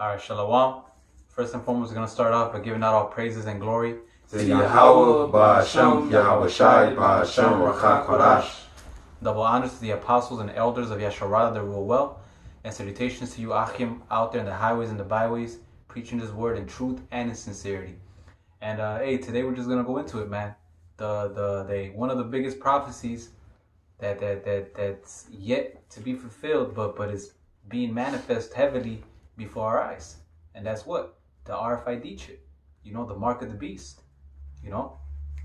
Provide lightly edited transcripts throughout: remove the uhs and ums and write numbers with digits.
All right, Shalom. First and foremost, we're going to start off by giving out all praises and glory to Yahweh, Ba'Hashem, Yahweh Shai, Ba'Hashem, Rakha Kodash. Double honors to the apostles and elders of Yasharada that rule well, and salutations to you, Achim, out there in the highways and the byways, preaching this word in truth and in sincerity. And hey, today we're just gonna go into it, man. One of the biggest prophecies that's yet to be fulfilled, but is being manifest heavily before our eyes, and that's what the R.F.I.D chip. You know, the mark of the beast. You know,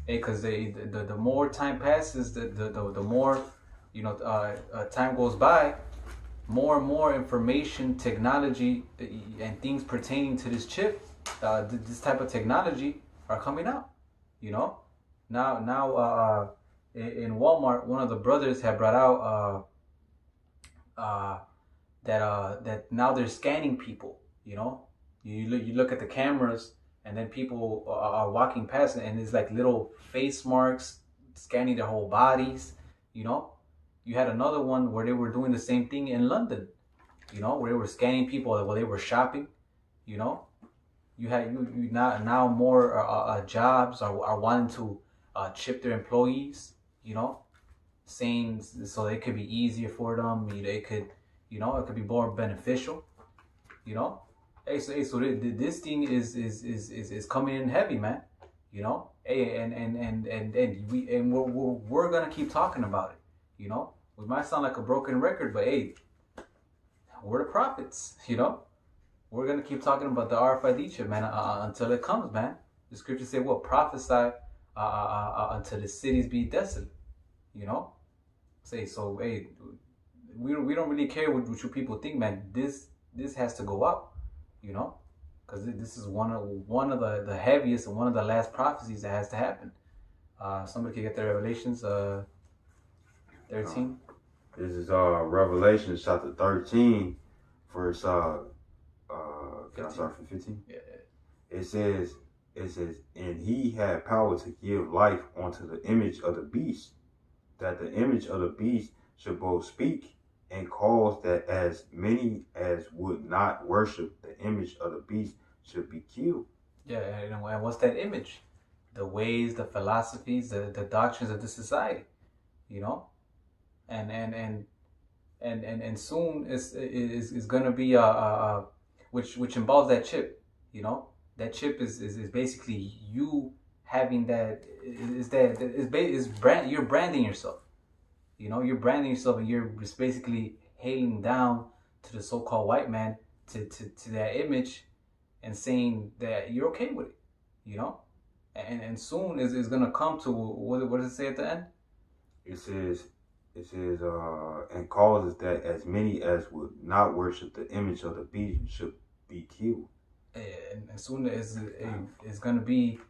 because the more time passes, the more time goes by, more and more information, technology, and things pertaining to this chip, this type of technology are coming out. You know, now in Walmart, one of the brothers had brought out that now they're scanning people. You know, you look at the cameras, and then people are walking past, and it's like little face marks scanning their whole bodies. You know, you had another one where they were doing the same thing in London. You know, where they were scanning people while they were shopping. You know, you had you now more jobs are wanting to chip their employees. You know, saying so they could be easier for them. They could, it could be more beneficial. You know, so this thing is coming in heavy, man. You know, hey, and we're gonna keep talking about it. You know, we might sound like a broken record, but hey, we're the prophets. You know, we're gonna keep talking about the R.F.I.D chip, man, until it comes, man. The scriptures say, "What prophesy until the cities be desolate." You know, say so. Hey, we don't really care what you people think, man. This has to go out. You know, because this is one of the heaviest and one of the last prophecies that has to happen. Somebody can get the Revelations 13. This is Revelation chapter 13, verse can I start from 15? Yeah. It says, and he had power to give life unto the image of the beast, that the image of the beast should both speak and cause that as many as would not worship the image of the beast should be killed. Yeah, and what's that image? The ways, the philosophies, the doctrines of the society. You know, and soon is gonna be which involves that chip. You know, that chip is basically you having that you're branding yourself. You know, you're branding yourself, and you're just basically hailing down to the so-called white man, to that image, and saying that you're okay with it. You know, and soon is gonna come to what does it say at the end? It says, and causes that as many as would not worship the image of the beast should be killed. And soon it's gonna be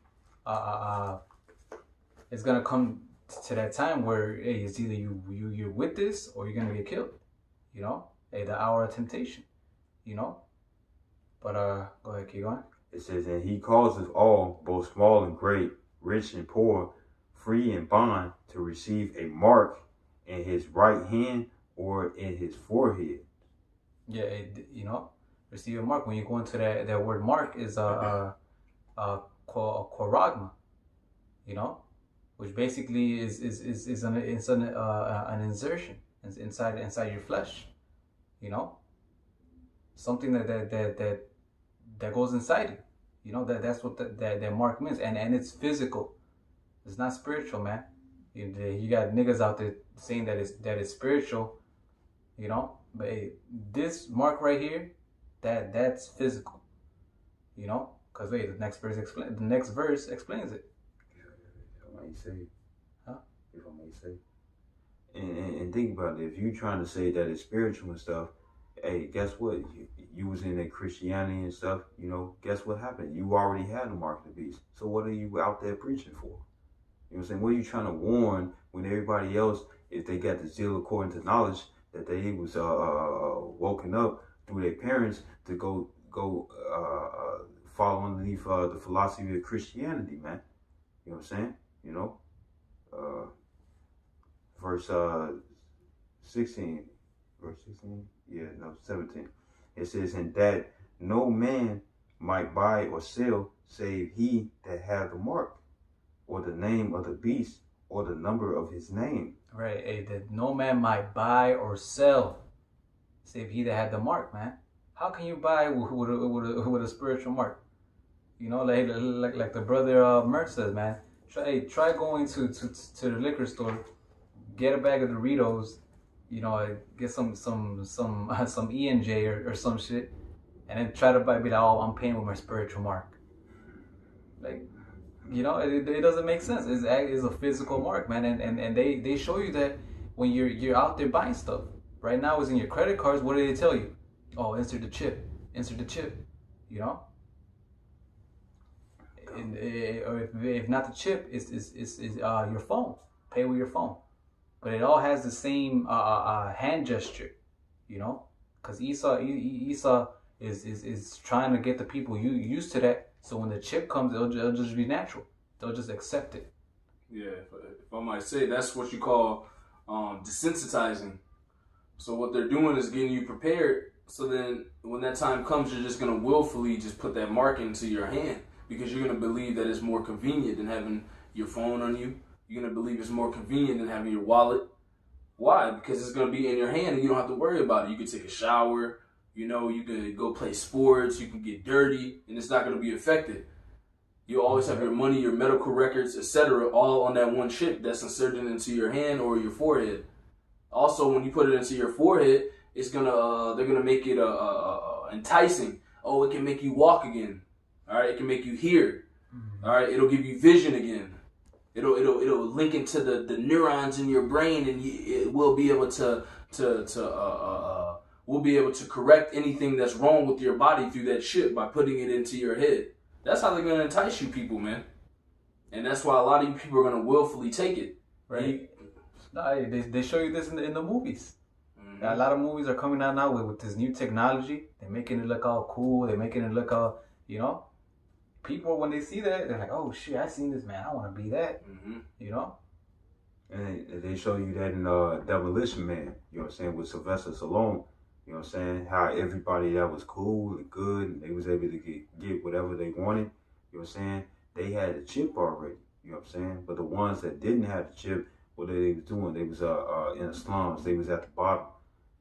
it's gonna come to that time where, hey, it's either you're with this or you're gonna get killed. You know, hey, the hour of temptation. You know, but go ahead, keep going. It says, and he causes all, both small and great, rich and poor, free and bond, to receive a mark in his right hand or in his forehead. Yeah, you know, receive a mark. When you go into that word mark is koragma. You know, which basically is an insertion inside your flesh. You know, something that goes inside you. You know, that's what that mark means, and it's physical. It's not spiritual, man. You got niggas out there saying that it's spiritual. You know, but hey, this mark right here, that's physical. You know, because wait, the next verse explains it. If I may say, if I may say, and think about it. If you're trying to say that it's spiritual and stuff, hey, guess what? You was in that Christianity and stuff. You know, guess what happened? You already had the mark of the beast. So what are you out there preaching for? You know what I'm saying? What are you trying to warn when everybody else, if they got the zeal according to knowledge, that they was woken up through their parents to go follow underneath the philosophy of Christianity, man. You know what I'm saying? You know, verse 16, 17. It says, and that no man might buy or sell save he that have the mark, or the name of the beast, or the number of his name. Right. Hey, that no man might buy or sell save he that had the mark, man. How can you buy with a spiritual mark? You know, like the brother Mert says, man. Try going to the liquor store, get a bag of Doritos, you know, get some E&J or some shit, and then try to buy, be like, oh, I'm paying with my spiritual mark. Like, you know, it doesn't make sense. It's a physical mark, man, and they show you that when you're out there buying stuff. Right now, it's in your credit cards. What do they tell you? Oh, insert the chip. You know, or if not the chip, it's your phone. Pay with your phone, but it all has the same hand gesture. You know, because Esau is trying to get the people used to that. So when the chip comes, it'll just be natural. They'll just accept it. Yeah, if I might say, that's what you call desensitizing. So what they're doing is getting you prepared. So then when that time comes, you're just going to willfully just put that mark into your hand because you're going to believe that it's more convenient than having your phone on you. You're going to believe it's more convenient than having your wallet. Why? Because it's going to be in your hand and you don't have to worry about it. You can take a shower, you know, you can go play sports, you can get dirty, and it's not going to be affected. You always have your money, your medical records, etc., all on that one chip that's inserted into your hand or your forehead. Also, when you put it into your forehead, it's they're gonna make it enticing. Oh, it can make you walk again. All right, it can make you hear. All right, it'll give you vision again. It'll link into the neurons in your brain, and it will be able to we'll be able to correct anything that's wrong with your body through that chip by putting it into your head. That's how they're gonna entice you people, man. And that's why a lot of you people are gonna willfully take it. Right. They show you this in the movies. Mm-hmm. A lot of movies are coming out now with this new technology. They're making it look all cool. They're making it look all, you know. People, when they see that, they're like, oh, shit, I seen this, man. I want to be that, you know. And they show you that in Demolition Man, you know what I'm saying, with Sylvester Stallone. You know what I'm saying? How everybody that was cool and good and they was able to get whatever they wanted, you know what I'm saying? They had a chip already, you know what I'm saying? But the ones that didn't have the chip, what they was doing, they was in the slums, they was at the bottom,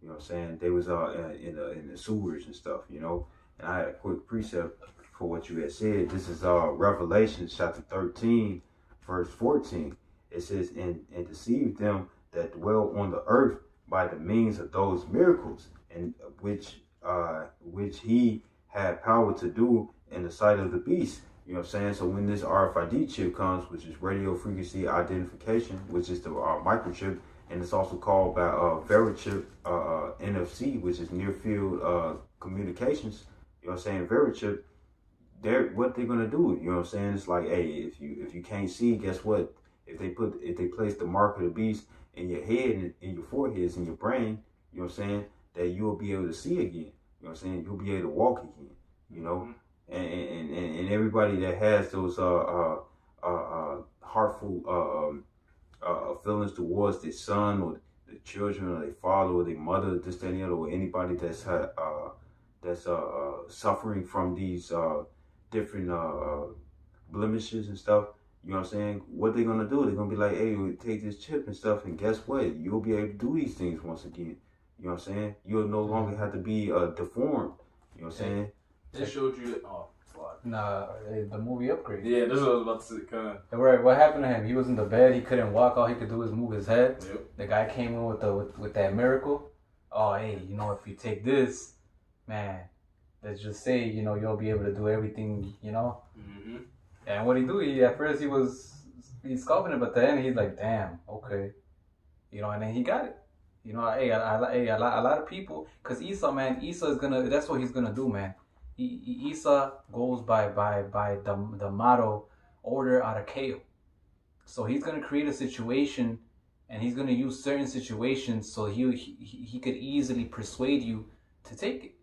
you know what I'm saying? They was in the sewers and stuff, you know? And I had a quick precept for what you had said. This is Revelation chapter 13, verse 14. It says, and deceive them that dwell on the earth by the means of those miracles, and which he had power to do in the sight of the beast. You know what I'm saying? So when this R.F.I.D chip comes, which is radio frequency identification, which is the microchip, and it's also called by Verichip NFC, which is near field communications. You know what I'm saying? Verichip. What they're gonna do? You know what I'm saying? It's like, hey, if you can't see, guess what? If they place the mark of the beast in your head and in your foreheads in your brain, you know what I'm saying? That you'll be able to see again. You know what I'm saying? You'll be able to walk again. You know. And everybody that has those heartful feelings towards their son or their children or their father or their mother, this, that, and the other, or anybody that's suffering from these different blemishes and stuff, you know what I'm saying? What they're gonna do? They're gonna be like, hey, take this chip and stuff, and guess what? You'll be able to do these things once again. You know what I'm saying? You'll no longer have to be deformed. You know what I'm saying? They showed you. Oh, nah, the movie Upgrade. Yeah, that's what I was about to say. Right, what happened to him? He was in the bed. He couldn't walk. All he could do was move his head. Yep. The guy came in with that miracle. Oh, hey, you know, if you take this, man, let's just say, you know, you'll be able to do everything, you know. Mm-hmm. And what he do? At first he's scoffing it, but then he's like, damn, okay, you know, and then he got it. You know, a lot of people, cause Esau is gonna. That's what he's gonna do, man. Esau goes by the motto, order out of chaos. So he's gonna create a situation, and he's gonna use certain situations so he could easily persuade you to take it.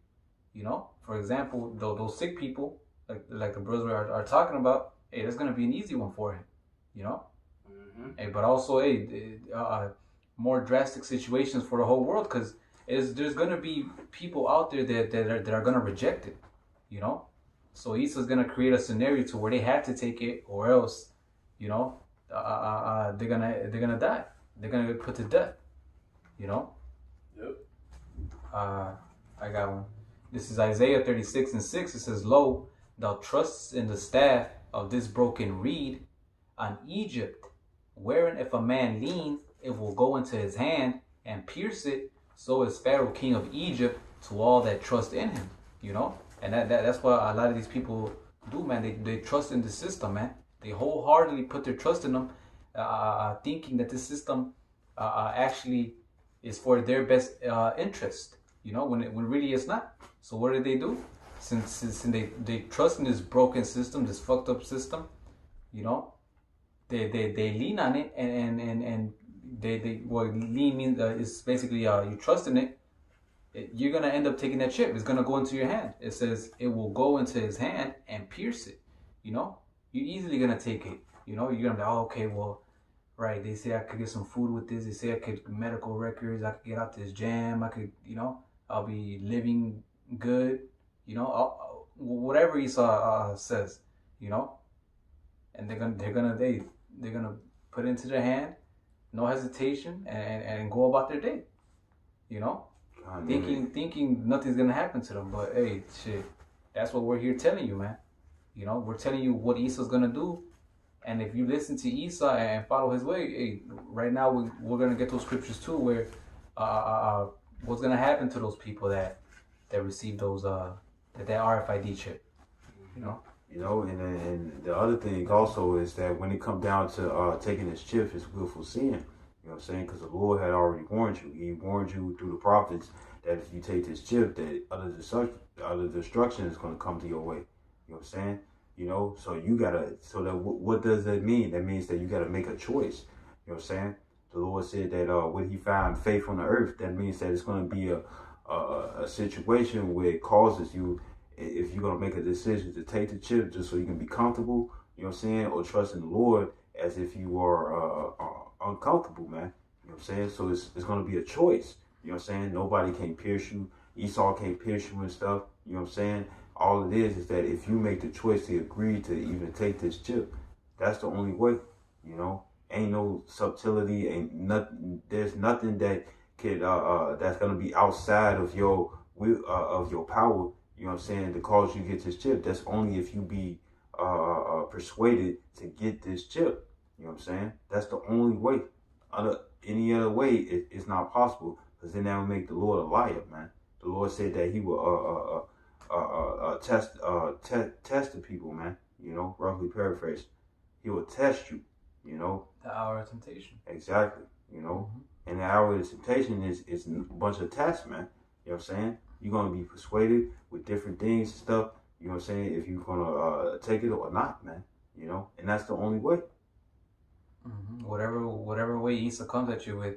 You know, for example, those sick people, like the brothers are talking about. Hey, that's gonna be an easy one for him. You know, hey, but also more drastic situations for the whole world, because there's gonna be people out there that are gonna reject it. you know. So Esau's gonna create a scenario to where they have to take it, or else, you know, they're gonna die. They're gonna get put to death, you know. Yep. I got one. This is Isaiah 36:6. It says, "Lo, thou trustest in the staff of this broken reed, on Egypt, wherein if a man lean, it will go into his hand and pierce it. So is Pharaoh, king of Egypt, to all that trust in him." You know, and that's what a lot of these people do, man. They trust in the system, man. They wholeheartedly put their trust in them, thinking that this system actually is for their best interest. You know, when really it's not. So what do? Since they trust in this broken system, this fucked up system, you know, they lean on it, and they well, lean means is basically you trust in it. You're gonna end up taking that chip. It's gonna go into your hand. It says it will go into his hand and pierce it. You know, you're easily gonna take it. You know, you're gonna be, oh, okay, well, right. They say I could get some food with this. They say I could medical records. I could get out this jam. I could, you know, I'll be living good. You know, whatever Esau says. You know, and they're gonna put it into their hand, no hesitation, and go about their day. You know, thinking nothing's gonna happen to them. But hey, shit, that's what we're here telling you, man. You know, we're telling you what Esau's gonna do, and if you listen to Esau and follow his way, hey, right now we're gonna get those scriptures too, where what's gonna happen to those people that receive those that R.F.I.D chip. You know. You know, and the other thing also is that when it comes down to taking this chip, it's willful sin. You know what I'm saying? Because the Lord had already warned you. He warned you through the prophets that if you take this chip, that other destruction is going to come to your way. You know what I'm saying? You know, so you gotta. So that what does that mean? That means that you gotta make a choice. You know what I'm saying? The Lord said that when He found faith on the earth, that means that it's going to be a situation where it causes you. If you're going to make a decision to take the chip just so you can be comfortable, you know what I'm saying, or trust in the Lord as if you are uncomfortable, man. You know what I'm saying? So it's going to be a choice. You know what I'm saying? Nobody can pierce you. Esau can't pierce you and stuff. You know what I'm saying? All it is that if you make the choice to agree to even take this chip, that's the only way. You know? Ain't no subtlety. Ain't nothing. There's nothing that could that's going to be outside of your will, of your power. You know what I'm saying, to cause you to get this chip. That's only if you be persuaded to get this chip. You know what I'm saying? That's the only way. Any other way, it's not possible. Because then that would make the Lord a liar, man. The Lord said that He will test the people, man. You know, roughly paraphrased. He will test you. You know. The hour of temptation. Exactly. You know. Mm-hmm. And the hour of temptation is a bunch of tests, man. You know what I'm saying? You're going to be persuaded with different things and stuff, you know what I'm saying, if you're going to take it or not, man, you know, and that's the only way. Mm-hmm. Whatever way Esau comes at you with,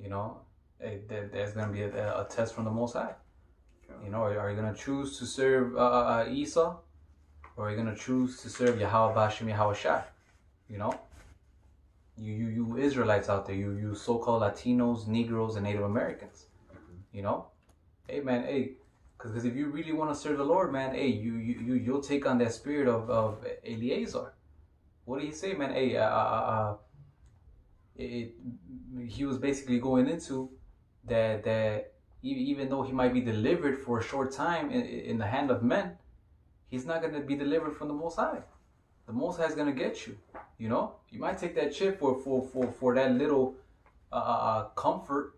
you know, there's going to be a test from the Most High. Okay. You know, are you going to choose to serve Esau, or are you going to choose to serve Yahweh Bashim Yahweh Shai? You know, you Israelites out there, you so-called Latinos, Negroes, and Native Americans, you know. Hey man, hey, because if you really want to serve the Lord, man, hey, you'll take on that spirit of Eleazar. What did he say, man? Hey, he was basically going into that even though he might be delivered for a short time in the hand of men, he's not going to be delivered from the Most High. The Most High is going to get you. You know, you might take that chip for that little comfort,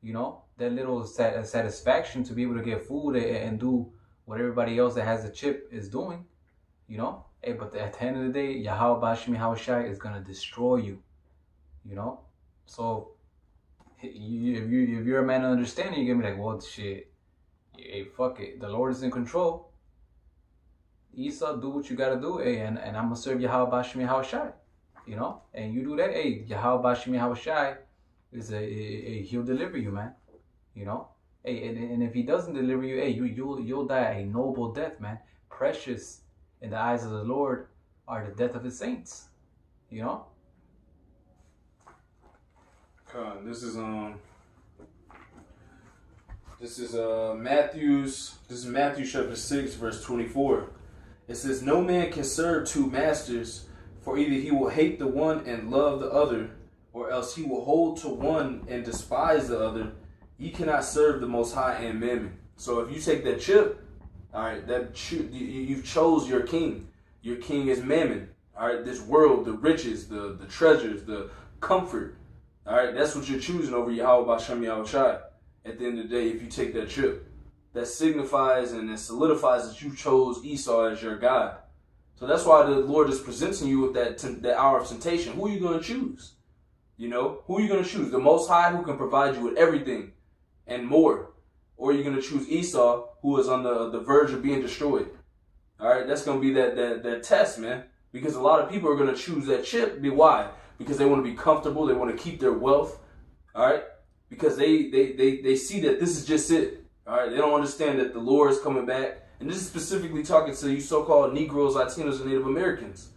you know, that little satisfaction to be able to get food and do what everybody else that has a chip is doing, you know. Hey, but at the end of the day, Yahweh Bashim Yahweh Shai is gonna destroy you, you know. So if you're a man of understanding, you're gonna be like, well, shit, hey, fuck it, the Lord is in control. Esau, do what you gotta do, hey, and I'm gonna serve Yahweh Bashim Yahweh Shai, you know. And you do that, hey, Yahweh Bashim Yahweh Shai is he'll deliver you, man. You know, hey, and if He doesn't deliver you, hey, you'll die a noble death, man. Precious in the eyes of the Lord are the death of His saints. You know. God, this is This is Matthew chapter 6, verse 24. It says, "No man can serve two masters, for either he will hate the one and love the other, or else he will hold to one and despise the other. Ye cannot serve the Most High and Mammon." So if you take that chip, all right, you've chose your king. Your king is Mammon. All right, this world, the riches, the treasures, the comfort. All right, that's what you're choosing over Yahweh Bashem Yahushai. At the end of the day, if you take that chip, that signifies and it solidifies that you chose Esau as your God. So that's why the Lord is presenting you with that hour of temptation. Who are you going to choose? You know, who are you going to choose? The Most High, who can provide you with everything and more, or are you going to choose Esau, who is on the verge of being destroyed? All right, that's going to be that test, man. Because a lot of people are going to choose that chip. Why? Because they want to be comfortable. They want to keep their wealth. All right, because they see that this is just it. All right, they don't understand that the Lord is coming back. And this is specifically talking to you so-called Negroes, Latinos, and Native Americans.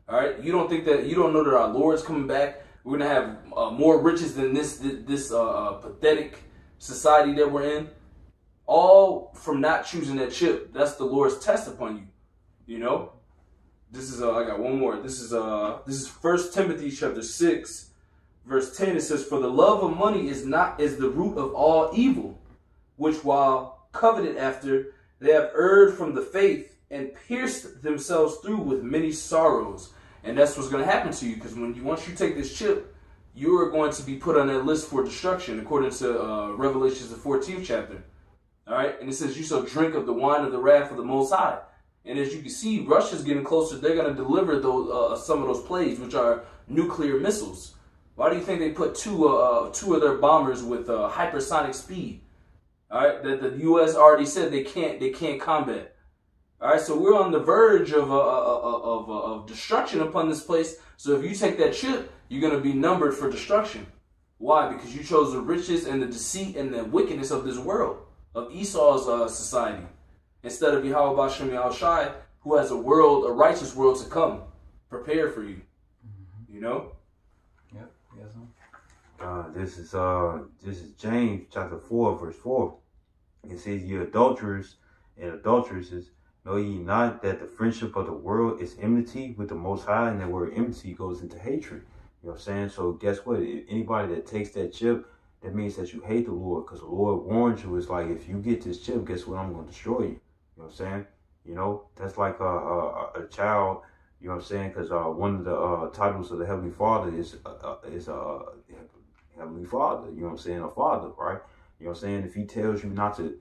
All right, you don't know that our Lord is coming back. We're gonna have more riches than this pathetic society that we're in. All from not choosing that chip. That's the Lord's test upon you. You know. This is I got one more. This is 1 Timothy chapter 6, verse 10. It says, "For the love of money is the root of all evil, which while coveted after, they have erred from the faith and pierced themselves through with many sorrows." And that's what's going to happen to you, because once you take this chip, you are going to be put on that list for destruction, according to Revelations, the 14th chapter. All right, and it says, "You shall drink of the wine of the wrath of the Most High." And as you can see, Russia's getting closer. They're going to deliver some of those plagues, which are nuclear missiles. Why do you think they put two of their bombers with hypersonic speed? All right, that the U.S. already said they can't combat. All right, so we're on the verge of destruction upon this place. So if you take that chip, you're going to be numbered for destruction. Why? Because you chose the riches and the deceit and the wickedness of this world, of Esau's society, instead of Yahweh Bashem Yahushai, who has a righteous world to come, prepared for you. Mm-hmm. You know. Yep. Yes. This is James chapter 4, verse 4. It says, "Ye adulterers and adulteresses, know ye not that the friendship of the world is enmity with the Most High?" And that word enmity goes into hatred. You know what I'm saying? So guess what? If anybody that takes that chip, that means that you hate the Lord, because the Lord warned you. It's like, if you get this chip, guess what? I'm going to destroy you. You know what I'm saying? You know, that's like a child. You know what I'm saying? Because one of the titles of the Heavenly Father is Heavenly Father. You know what I'm saying? A father, right? You know what I'm saying? If he tells you not to,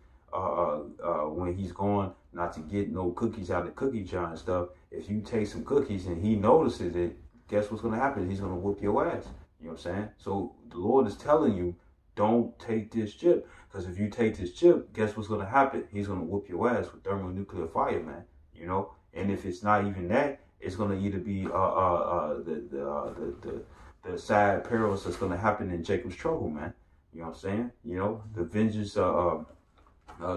when he's gone, not to get no cookies out of the cookie jar and stuff, if you take some cookies and he notices it, guess what's going to happen? He's going to whoop your ass. You know what I'm saying? So the Lord is telling you, don't take this chip. Because if you take this chip, guess what's going to happen? He's going to whoop your ass with thermonuclear fire, man. You know? And if it's not even that, it's going to either be the sad perils that's going to happen in Jacob's trouble, man. You know what I'm saying? You know, the vengeance, the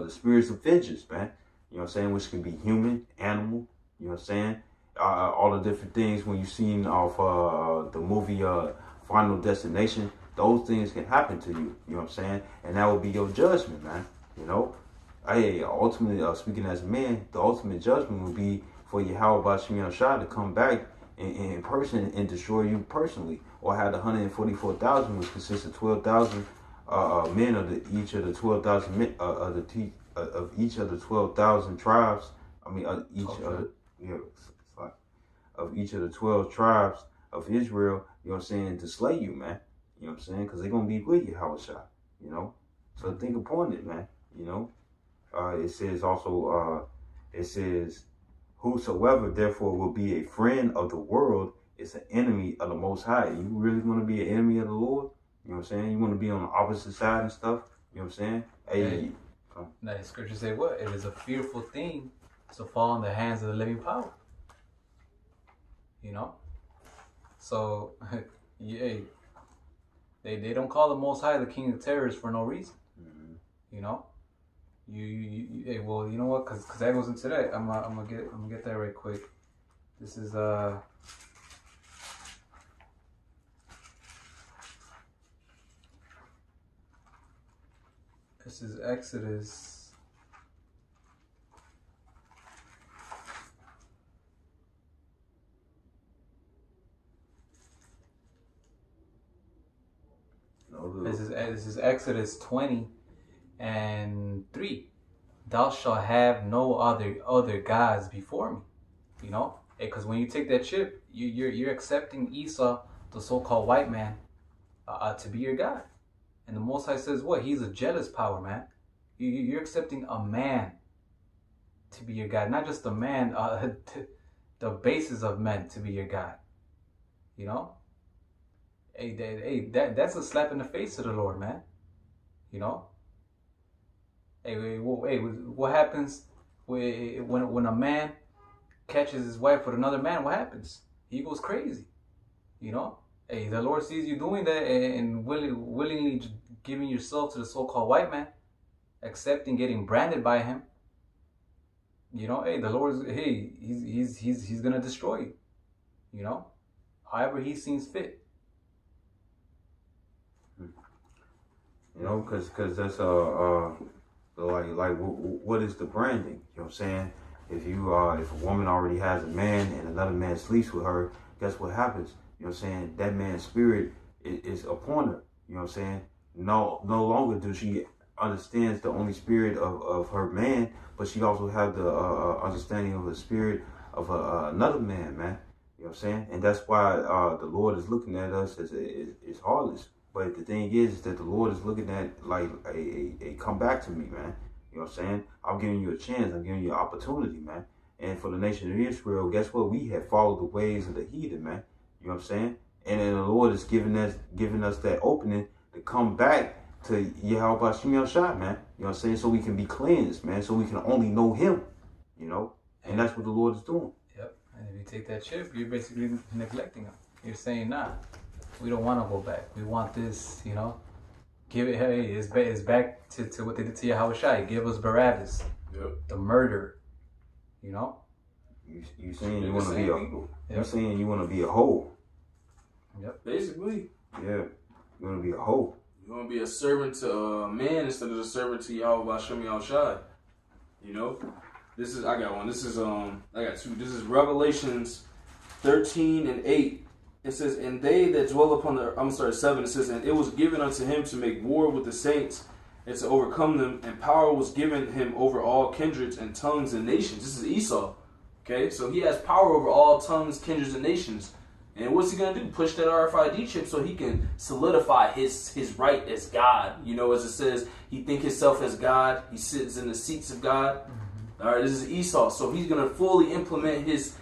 spirits of vengeance, man. You know what I'm saying? Which can be human, animal. You know what I'm saying? All the different things when you've seen off the movie Final Destination, those things can happen to you. You know what I'm saying? And that will be your judgment, man. You know? Ultimately, speaking as a man, the ultimate judgment will be for Yahweh Bashem Yahushua to come back in person and destroy you personally, or have the 144,000, which consists of 12,000 men of each of the 12,000 men of each of the 12,000 tribes. I mean, of each of the 12 tribes of Israel. You know what I'm saying? To slay you, man. You know what I'm saying? Because they're gonna be with you, Yahushua. You know. So think upon it, man. You know. It says also. It says, "Whosoever therefore will be a friend of the world is an enemy of the Most High." You really want to be an enemy of the Lord? You know what I'm saying? You want to be on the opposite side and stuff? You know what I'm saying? Hey. Now the scriptures say what? It is a fearful thing to fall in the hands of the living power. You know? So, yeah, they don't call the Most High the King of Terrors for no reason. Mm-hmm. You know? Hey, well, you know what? Because that goes into that. I'm gonna get that right quick. This is This is Exodus. This is Exodus 20:3. Thou shalt have no other gods before me. You know, because when you take that chip, you're accepting Esau, the so-called white man, to be your God. And the Most High says what? He's a jealous power, man. You're accepting a man to be your God, not just a man, the basis of men to be your God. You know, that's a slap in the face to the Lord, man. You know, what happens when a man catches his wife with another man? What happens? He goes crazy. You know, the Lord sees you doing that and willingly giving yourself to the so-called white man, accepting getting branded by him. You know, the Lord, he's gonna destroy you. You know, however he seems fit. You know, because that's like what is the branding? You know what I'm saying? If a woman already has a man and another man sleeps with her, guess what happens? You know what I'm saying? That man's spirit is upon her. You know what I'm saying? No longer does she understands the only spirit of her man, but she also have the understanding of the spirit of another man, man. You know what I'm saying? And that's why the Lord is looking at us as heartless. But the thing is that the Lord is looking at like a come back to me, man. You know what I'm saying? I'm giving you a chance. I'm giving you an opportunity, man. And for the nation of Israel, guess what? We have followed the ways of the heathen, man. You know what I'm saying? And then the Lord is giving us that opening to come back to Yahweh Shem Shai, man. You know what I'm saying? So we can be cleansed, man. So we can only know him, you know? And that's what the Lord is doing. Yep. And if you take that chip, you're basically neglecting him. You're saying, nah, we don't want to go back. We want this, you know? Give it, hey, it's back to what they did to Yahweh Shai. Give us Barabbas. Yep. The murder, you know? You saying you want to be you saying you want to be a hoe. Yep. Basically. Yeah. You want to be a hoe. You want to be a servant to a man instead of a servant to Yahweh Shem Shai. You know? I got one. I got two. This is Revelations 13:8. It says, and they that dwell upon the, 7, it says, and it was given unto him to make war with the saints and to overcome them, and power was given him over all kindreds and tongues and nations. This is Esau. Okay, so he has power over all tongues, kindreds, and nations. And what's he going to do? Push that R.F.I.D chip so he can solidify his right as God. You know, as it says, he think himself as God. He sits in the seats of God. Mm-hmm. All right, this is Esau. So he's going to fully implement his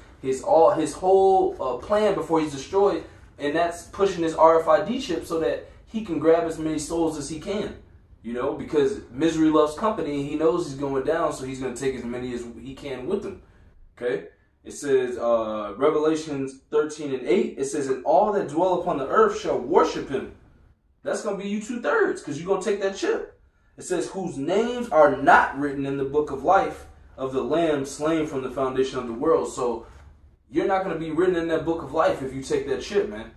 whole plan before he's destroyed, and that's pushing his R.F.I.D chip so that he can grab as many souls as he can, you know, because misery loves company, and he knows he's going down, so he's going to take as many as he can with him. Okay, it says Revelations 13:8. It says, and all that dwell upon the earth shall worship him. That's going to be you 2/3, because you're going to take that chip. It says, whose names are not written in the book of life of the Lamb slain from the foundation of the world. So you're not going to be written in that book of life if you take that chip, man.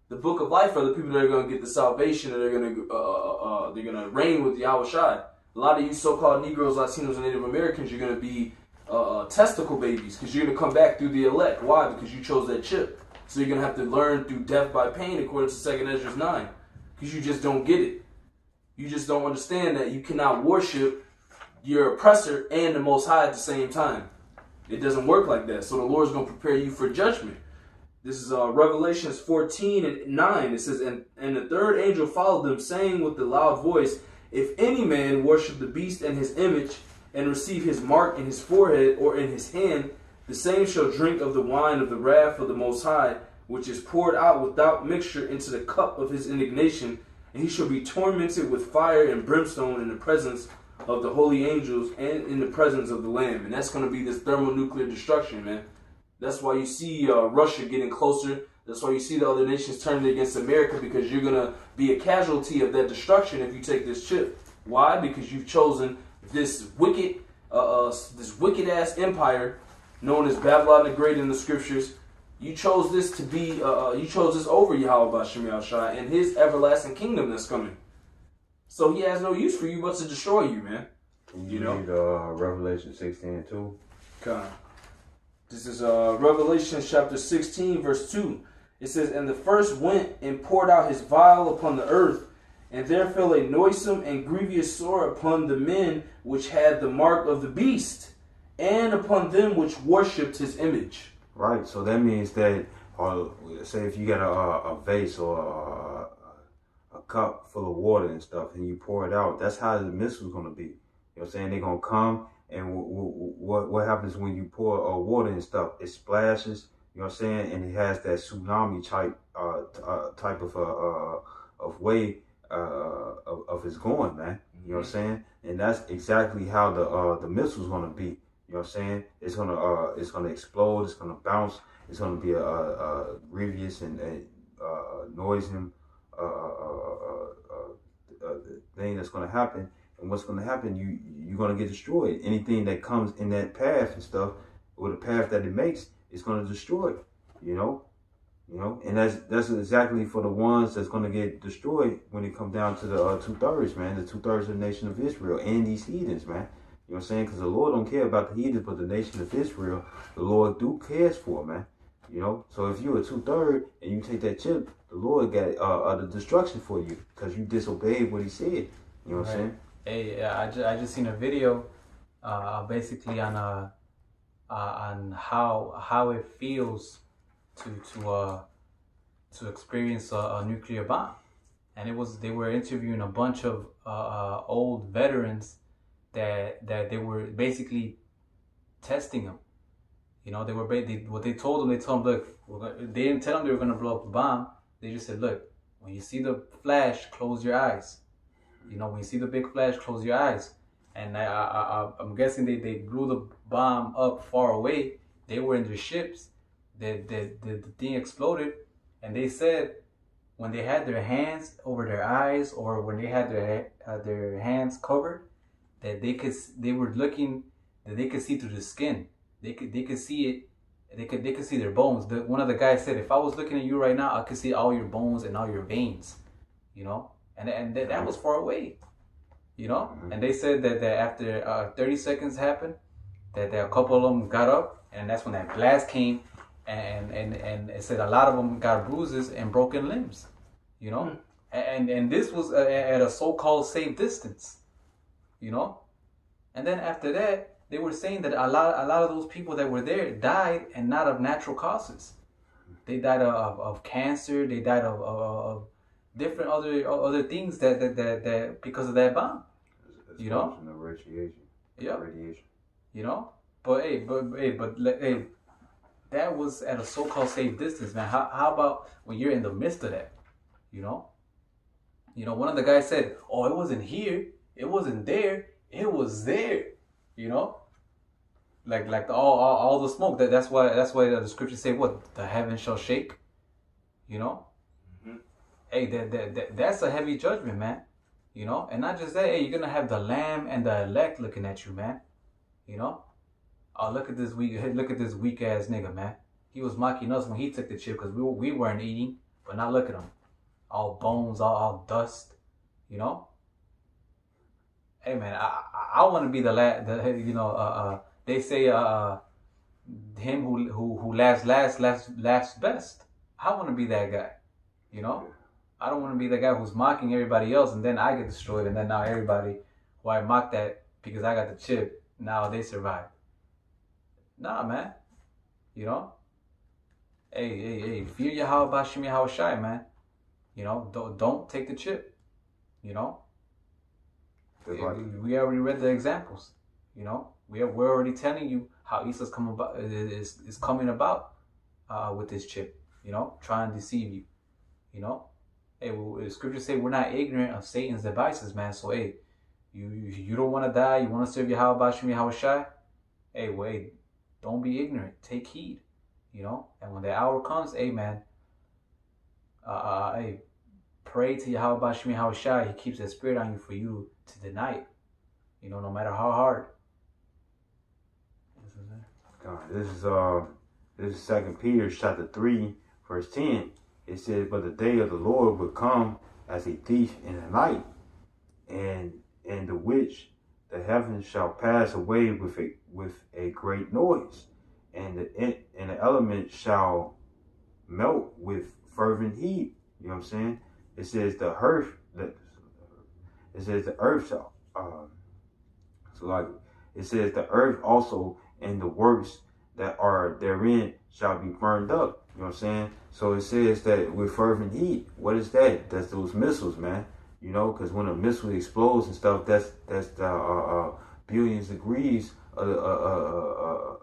The book of life are the people that are going to get the salvation, and they're going to reign with Yahweh Shai. A lot of you so-called Negroes, Latinos, and Native Americans, you're going to be testicle babies, because you're going to come back through the elect. Why? Because you chose that chip. So you're going to have to learn through death by pain, according to 2 Ezra 9, because you just don't get it. You just don't understand that you cannot worship your oppressor and the Most High at the same time. It doesn't work like that. So the Lord's going to prepare you for judgment. This is Revelations 14:9. It says, and the third angel followed them, saying with a loud voice, if any man worship the beast and his image, and receive his mark in his forehead or in his hand, the same shall drink of the wine of the wrath of the Most High, which is poured out without mixture into the cup of his indignation, and he shall be tormented with fire and brimstone in the presence of the holy angels and in the presence of the Lamb. And that's going to be this thermonuclear destruction, man. That's why you see Russia getting closer. That's why you see the other nations turning against America, because you're going to be a casualty of that destruction if you take this chip. Why? Because you've chosen this wicked ass empire known as Babylon the Great in the scriptures. You chose this to be, you chose this over Yahweh Shem Shai and his everlasting kingdom that's coming. So he has no use for you but to destroy you, man. Can you read Revelation 16:2? Okay. This is Revelation chapter 16, verse 2. It says, "And the first went and poured out his vial upon the earth, and there fell a noisome and grievous sore upon the men which had the mark of the beast, and upon them which worshipped his image." Right. So that means that, say if you got a vase or a cup full of water and stuff, and you pour it out, that's how the missile's gonna be. You know what I'm saying? They're gonna come, and what happens when you pour water and stuff? It splashes. You know what I'm saying? And it has that tsunami type of way of it's going, man. You know what I'm saying? And that's exactly how the missile's gonna be. You know what I'm saying? It's gonna explode. It's gonna bounce. It's gonna be a grievous and noisome thing that's gonna happen. And what's gonna happen? You're gonna get destroyed. Anything that comes in that path and stuff, or the path that it makes, it's gonna destroy. You know, and that's exactly for the ones that's gonna get destroyed when it comes down to the 2/3, man. The 2/3 of the nation of Israel and these heathens, man. You know what I'm saying? Because the Lord don't care about the heathens, but the nation of Israel, the Lord do cares for, man. You know, so if you're a 2/3 and you take that chip, the Lord got the destruction for you because you disobeyed what He said. You know what I'm saying? Hey, I just seen a video, basically on how it feels to experience a nuclear bomb, and they were interviewing a bunch of old veterans that they were basically testing them. You know, what they told them. They told them, look, they didn't tell them they were gonna blow up a bomb. They just said, look, when you see the flash, close your eyes. You know, when you see the big flash, close your eyes. And I'm guessing they blew the bomb up far away. They were in their ships. The thing exploded, and they said when they had their hands over their eyes or when they had their hands covered, that they were looking, that they could see through the skin. They could see it. They could see their bones. One of the guys said, if I was looking at you right now, I could see all your bones and all your veins. You know, and that was far away. You know, and they said that after 30 seconds happened, that a couple of them got up, and that's when that blast came, and it said a lot of them got bruises and broken limbs. You know, and this was at a so-called safe distance. You know, and then after that, they were saying that a lot of those people that were there died, and not of natural causes. They died of cancer. They died of different other things that because of that bomb. You know, radiation. Yeah. Radiation. You know, but that was at a so-called safe distance, man. How about when you're in the midst of that? You know, one of the guys said, "Oh, it wasn't here. It wasn't there. It was there." You know, like all the smoke. That's why the scriptures say what the heaven shall shake. You know, hey, that's a heavy judgment, man. You know, and not just that. Hey, you're gonna have the lamb and the elect looking at you, man. You know, oh, look at this weak ass nigga, man. He was mocking us when he took the chip because we weren't eating, but now look at him, all bones, all dust. You know. Hey man, I want to be they say him who laughs best. I want to be that guy, you know. I don't want to be the guy who's mocking everybody else and then I get destroyed and then now everybody who I mocked at because I got the chip, now they survive. Nah, man, you know. Hey, fear Yahweh Bashim Yahweh Shai, man. You know, don't take the chip, you know. We already read the examples, you know. We're already telling you how Esau's is coming about with this chip, you know, trying to deceive you, you know. Hey, the scriptures say we're not ignorant of Satan's devices, man. So hey, you don't want to die, you want to serve Yahweh Bashim Yahweh Shai. Hey, wait, don't be ignorant. Take heed, you know. And when the hour comes, hey man, hey, pray to Yahweh Bashim Yahweh Shai. He keeps that spirit on you for you to deny it. You know, no matter how hard. This is 2 Peter chapter 3, verse 10. It says, "But the day of the Lord will come as a thief in the night, and the which the heavens shall pass away with a great noise, and the elements shall melt with fervent heat. You know what I'm saying? It says the earth that it says the earth shall so like it says the earth also and the works that are therein shall be burned up. You know what I'm saying? So it says that with fervent heat. What is that? That's those missiles, man. You know, because when a missile explodes and stuff, that's the billions of degrees of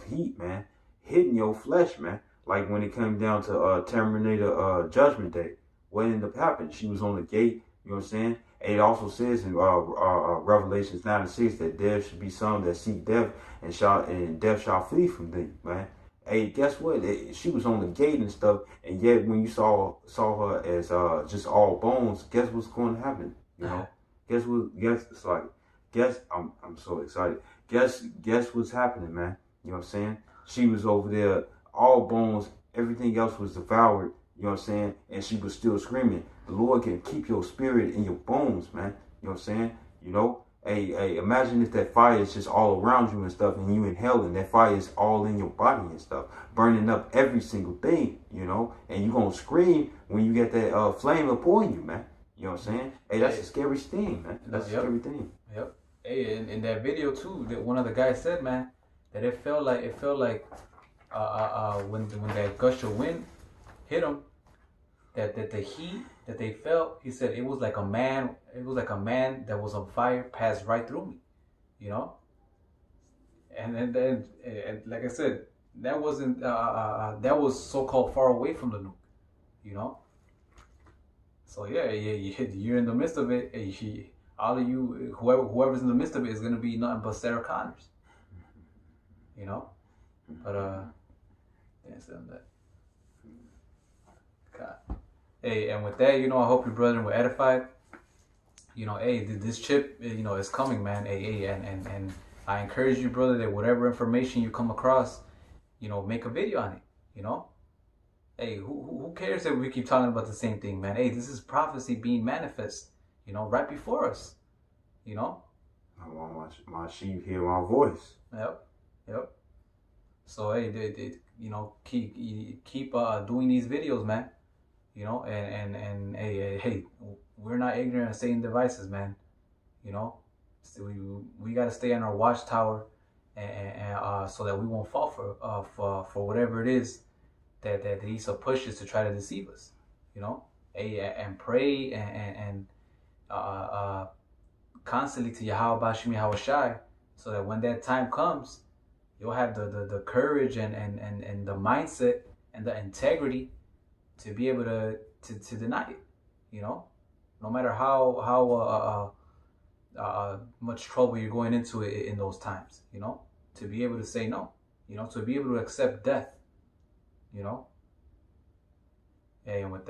heat, man, hitting your flesh, man. Like when it came down to Terminator Judgment Day, what ended up happening? She was on the gate. You know what I'm saying? And it also says in Revelations 9:6 that there should be some that seek death and death shall flee from thee, man. Hey, guess what? She was on the gate and stuff, and yet when you saw her as just all bones, guess what's going to happen? You know, guess what? Guess it's like, guess I'm so excited. Guess what's happening, man? You know what I'm saying? She was over there, all bones. Everything else was devoured. You know what I'm saying? And she was still screaming. The Lord can keep your spirit in your bones, man. You know what I'm saying? You know? Hey, imagine if that fire is just all around you and stuff, and you inhale and that fire is all in your body and stuff, burning up every single thing, you know? And you're going to scream when you get that flame upon you, man. You know what I'm saying? Hey, that's a scary thing, man. That's a scary thing. Yep. Hey, in that video too, that one of the guys said, man, that it felt like when that gush of wind hit him, that the heat that they felt, he said it was like a man that was on fire passed right through me, you know. And then like I said, that wasn't that was so-called far away from the nuke, you know. So yeah, you're in the midst of it. All of you, whoever's in the midst of it is gonna be nothing but Sarah Connors, you know. But didn't say that. God. Hey, and with that, you know, I hope your brethren were edified. You know, hey, this chip, you know, is coming, man. Hey, and I encourage you, brother, that whatever information you come across, you know, make a video on it. You know, hey, who cares that we keep talking about the same thing, man? Hey, this is prophecy being manifest. You know, right before us. You know. I want my sheep hear my voice. Yep. So hey, you know, keep doing these videos, man. You know, and hey, we're not ignorant of Satan devices, man. You know, so we got to stay on our watchtower, and so that we won't fall for whatever it is that he so pushes to try to deceive us. You know, hey, and pray and constantly to Yahweh Bashim Yahweh Shai, so that when that time comes, you'll have the courage and the mindset and the integrity to be able to deny it, you know, no matter how much trouble you're going into it in those times, you know, to be able to say no, you know, to be able to accept death, you know. And with that.